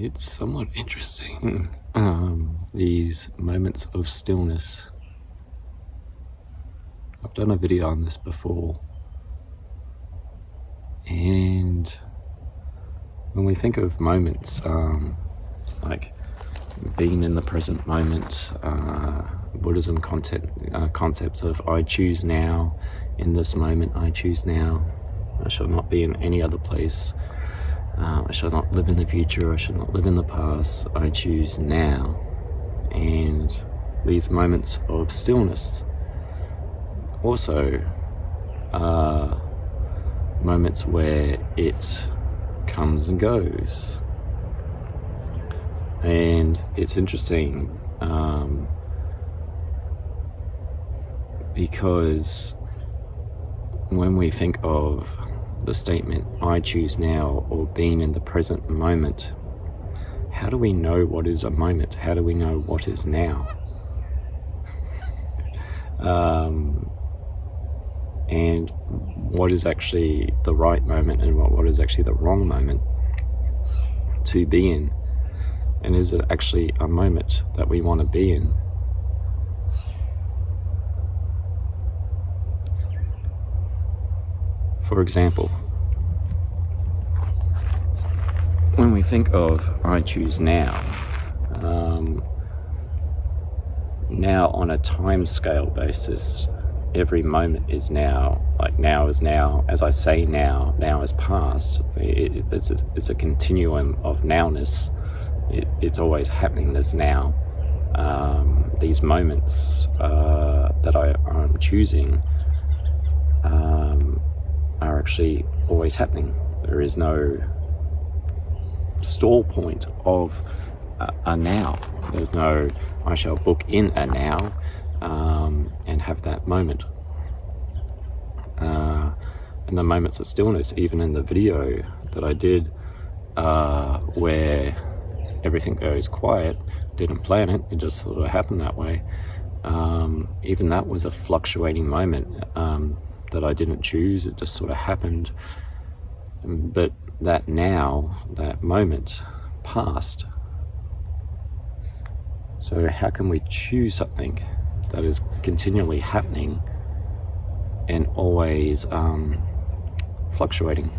it's somewhat interesting, these moments of stillness. I've done a video on this before, and when we think of moments, like being in the present moment, Buddhism concepts of I choose now, in this moment I choose now, I shall not be in any other place, I shall not live in the future, I shall not live in the past, I choose now. And these moments of stillness also are moments where it comes and goes. And it's interesting because when we think of the statement I choose now, or being in the present moment, how do we know what is a moment? How do we know what is now? And what is actually the right moment, and what is actually the wrong moment to be in? And is it actually a moment that we want to be in? For example, when we think of I choose now, now on a time scale basis, every moment is now. Like now is now, as I say now is past. It's a continuum of nowness. It's always happening, this now. These moments that I'm choosing are actually always happening. There is no stall point of a now. There's no I shall book in a now and have that moment. And the moments of stillness, even in the video that I did where everything goes quiet, didn't plan it, it just sort of happened that way. Even that was a fluctuating moment that I didn't choose, it just sort of happened. But that now, that moment, passed. So how can we choose something that is continually happening and always fluctuating?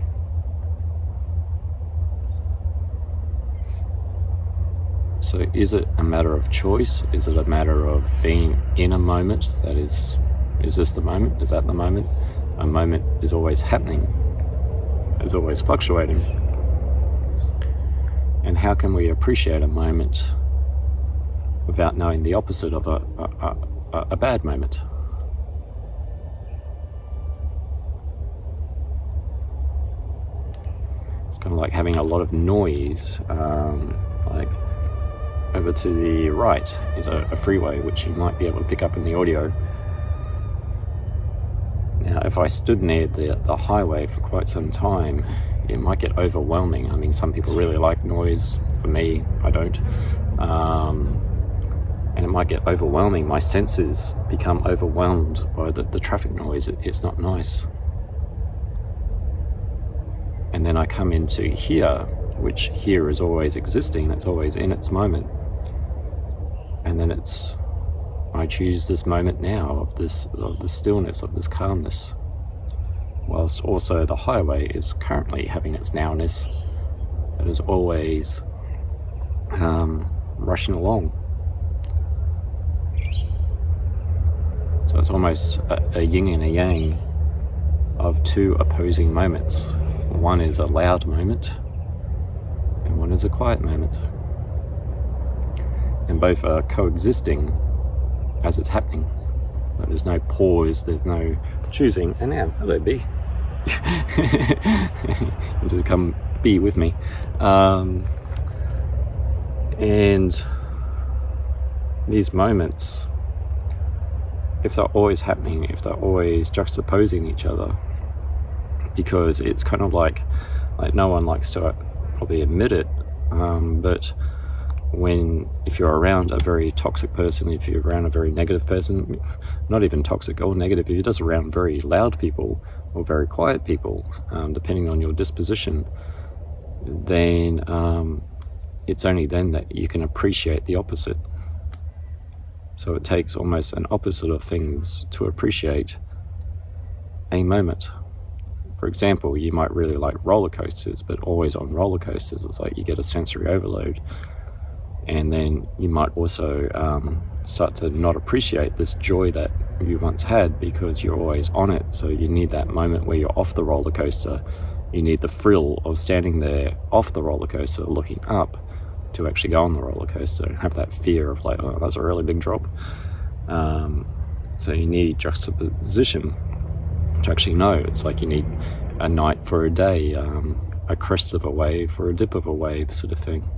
So is it a matter of choice? Is it a matter of being in a moment that is this the moment? Is that the moment? A moment is always happening, is always fluctuating. And how can we appreciate a moment without knowing the opposite of a bad moment? It's kind of like having a lot of noise, like over to the right is a freeway, which you might be able to pick up in the audio. Now, if I stood near the highway for quite some time, it might get overwhelming. I mean, some people really like noise. For me, I don't. And it might get overwhelming. My senses become overwhelmed by the traffic noise. It's not nice. And then I come into here, which here is always existing. It's always in its moment. And then I choose this moment now of the stillness, of this calmness, whilst also the highway is currently having its nowness that is always rushing along. So it's almost a yin and a yang of two opposing moments. One is a loud moment and one is a quiet moment. And both are coexisting as it's happening. There's no pause, there's no choosing. And now, hello B. To come be with me. And these moments, if they're always happening, if they're always juxtaposing each other, because it's kind of like no one likes to probably admit it, but if you're around a very toxic person, if you're around a very negative person, not even toxic or negative, if you're just around very loud people or very quiet people, depending on your disposition, then it's only then that you can appreciate the opposite. So it takes almost an opposite of things to appreciate a moment. For example, you might really like roller coasters, but always on roller coasters, it's like you get a sensory overload. And then you might also start to not appreciate this joy that you once had because you're always on it. So you need that moment where you're off the roller coaster. You need the thrill of standing there off the roller coaster looking up to actually go on the roller coaster and have that fear of like, oh, that's a really big drop. So you need juxtaposition to actually know. It's like you need a night for a day, a crest of a wave or a dip of a wave sort of thing.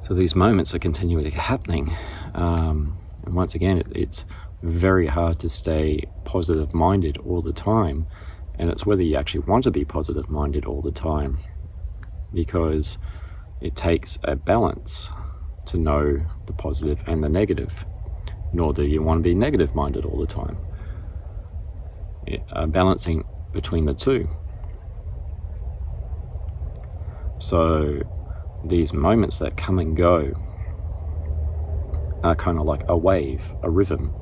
So these moments are continually happening. And once again, it's very hard to stay positive-minded all the time. And it's whether you actually want to be positive-minded all the time, because it takes a balance to know the positive and the negative, nor do you want to be negative-minded all the time. Balancing between the two. So these moments that come and go are kind of like a wave, a rhythm,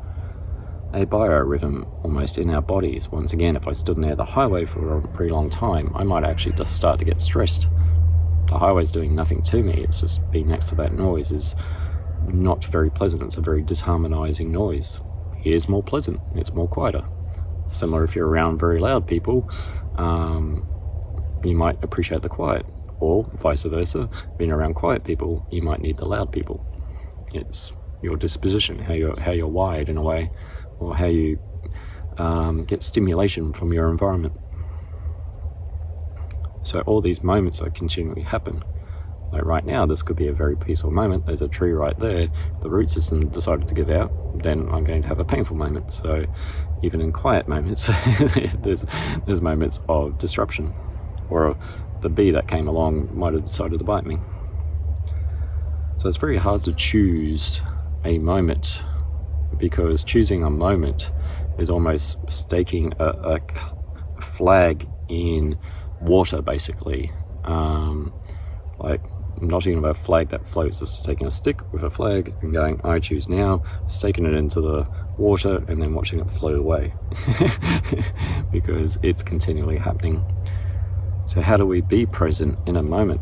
a biorhythm almost in our bodies. Once again, if I stood near the highway for a pretty long time, I might actually just start to get stressed. The highway's doing nothing to me, it's just being next to that noise is not very pleasant. It's a very disharmonizing noise. Here's more pleasant, it's more quieter. Similar if you're around very loud people, you might appreciate the quiet, or vice versa. Being around quiet people, you might need the loud people. It's your disposition, how you're wired in a way, or how you get stimulation from your environment. So all these moments that continually happen. Like right now, this could be a very peaceful moment. There's a tree right there. The root system decided to give out. Then I'm going to have a painful moment. So even in quiet moments, there's moments of disruption. Or the bee that came along might have decided to bite me. So it's very hard to choose a moment, because choosing a moment is almost staking a flag in water, basically. Like not even a flag that floats, just taking a stick with a flag and going, I choose now, staking it into the water and then watching it float away because it's continually happening. So how do we be present in a moment?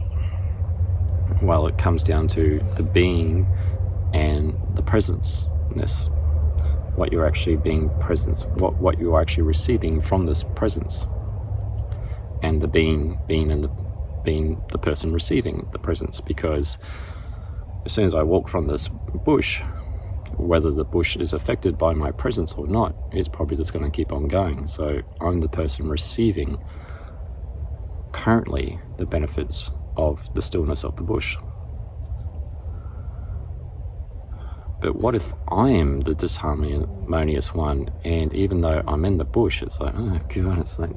Well, it comes down to the being and the presence-ness, what you're actually being present, what you're actually receiving from this presence, and the being the person receiving the presence. Because as soon as I walk from this bush, whether the bush is affected by my presence or not, it's probably just going to keep on going. So I'm the person receiving currently the benefits of the stillness of the bush. But what if I am the disharmonious one, and even though I'm in the bush, it's like, oh God, it's like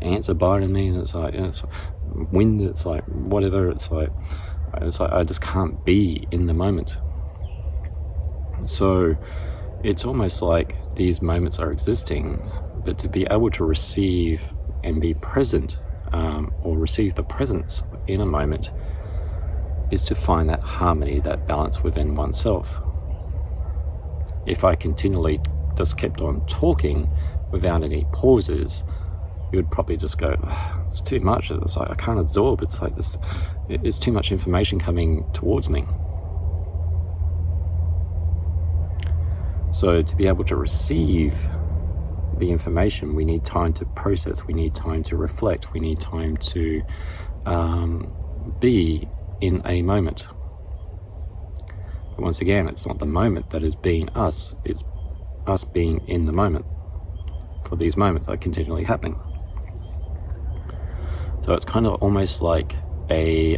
ants are biting me, and it's like wind, it's like whatever, it's like I just can't be in the moment. So it's almost like these moments are existing, but to be able to receive and be present, or receive the presence in a moment, is to find that harmony, that balance within oneself. If I continually just kept on talking without any pauses, you would probably just go, oh, it's too much. It's like I can't absorb. It's like this. It's too much information coming towards me. So to be able to receive the information, we need time to process. We need time to reflect. We need time to be in a moment. But once again, it's not the moment that is being us. It's us being in the moment. For these moments are continually happening. So it's kind of almost like a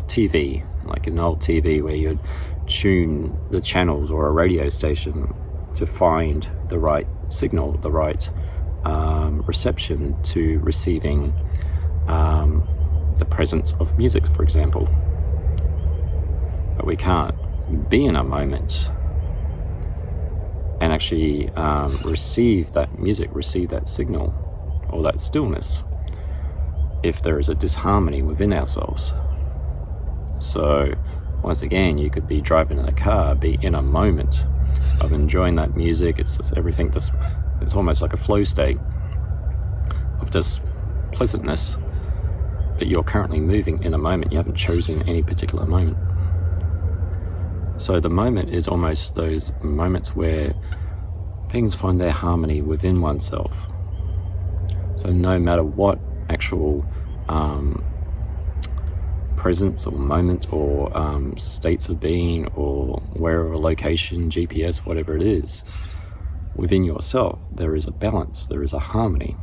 TV, like an old TV where you'd tune the channels, or a radio station, to find the right signal, the right reception to receiving the presence of music, for example. But we can't be in a moment and actually receive that music, receive that signal, or that stillness, if there is a disharmony within ourselves. So once again, you could be driving in a car, be in a moment of enjoying that music. It's just everything, it's almost like a flow state of just pleasantness, but you're currently moving in a moment. You haven't chosen any particular moment. So the moment is almost those moments where things find their harmony within oneself. So no matter what actual presence or moment or states of being or wherever location, GPS, whatever it is, within yourself, there is a balance, there is a harmony.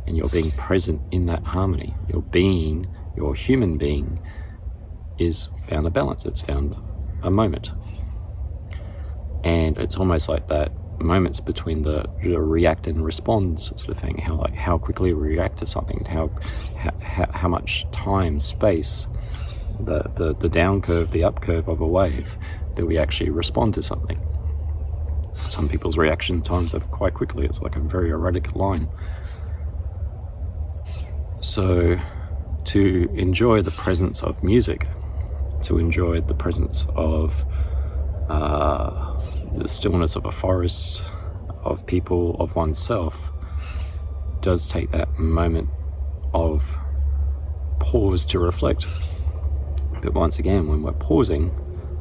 And you're being present in that harmony. Your being, your human being, is found a balance. It's found a moment. And it's almost like that moments between the react and respond sort of thing. How quickly we react to something, how much time, space, the down curve, the up curve of a wave, do we actually respond to something. Some people's reaction times are quite quickly. It's like a very erratic line. So to enjoy the presence of music, to enjoy the presence of the stillness of a forest, of people, of oneself, does take that moment of pause to reflect. But once again, when we're pausing,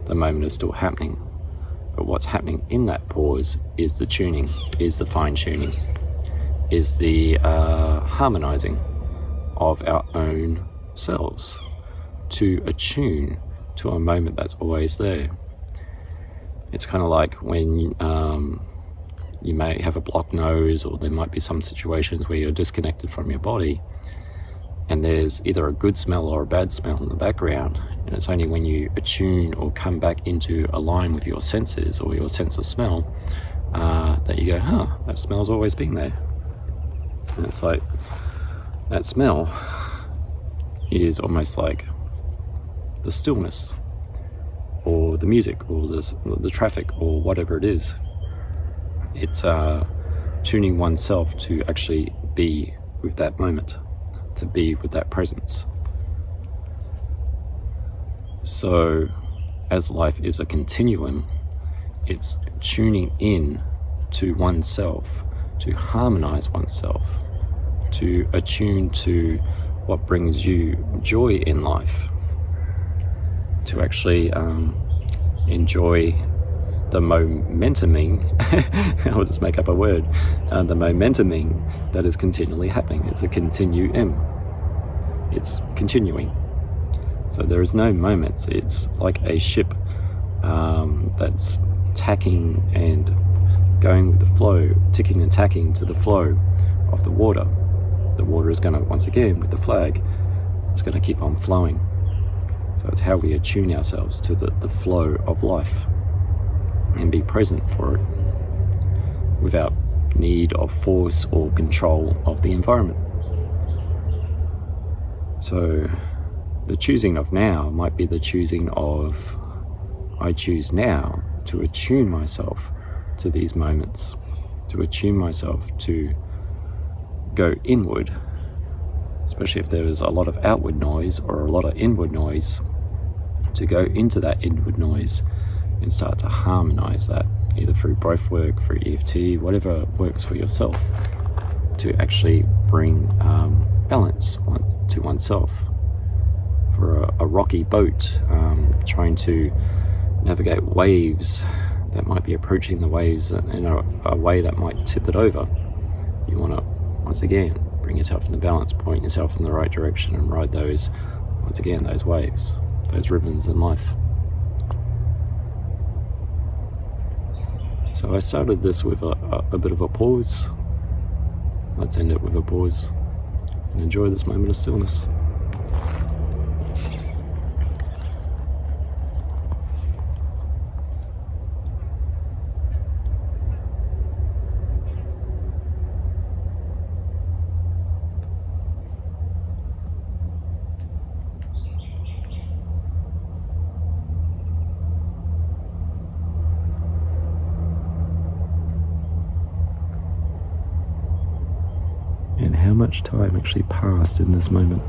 the moment is still happening. But what's happening in that pause is the tuning, is the fine-tuning, is the harmonizing of our own selves to attune to a moment that's always there. It's kind of like when you may have a blocked nose, or there might be some situations where you're disconnected from your body and there's either a good smell or a bad smell in the background, and it's only when you attune or come back into a line with your senses or your sense of smell that you go, that smell's always been there. And it's like that smell is almost like the stillness or the music or the traffic or whatever it is. It's tuning oneself to actually be with that moment, to be with that presence. So as life is a continuum, it's tuning in to oneself, to harmonize oneself, to attune to what brings you joy in life, to actually enjoy the momentuming, I'll just make up a word, the momentuming that is continually happening. It's a continuum. It's continuing. So there is no moments. It's like a ship that's tacking and going with the flow, ticking and tacking to the flow of the water. The water is going to, once again, with the flag, it's going to keep on flowing. So it's how we attune ourselves to the flow of life and be present for it without need of force or control of the environment. So the choosing of now might be the choosing of, I choose now to attune myself to these moments, to attune myself to go inward, especially if there is a lot of outward noise or a lot of inward noise, to go into that inward noise and start to harmonize that, either through breath work, through EFT, whatever works for yourself, to actually bring balance to oneself. For a rocky boat, trying to navigate waves that might be approaching the waves in a way that might tip it over, you want to, once again, bring yourself in the balance, point yourself in the right direction and ride those, once again, those waves, those ribbons in life. So I started this with a bit of a pause. Let's end it with a pause and enjoy this moment of stillness. And how much time actually passed in this moment.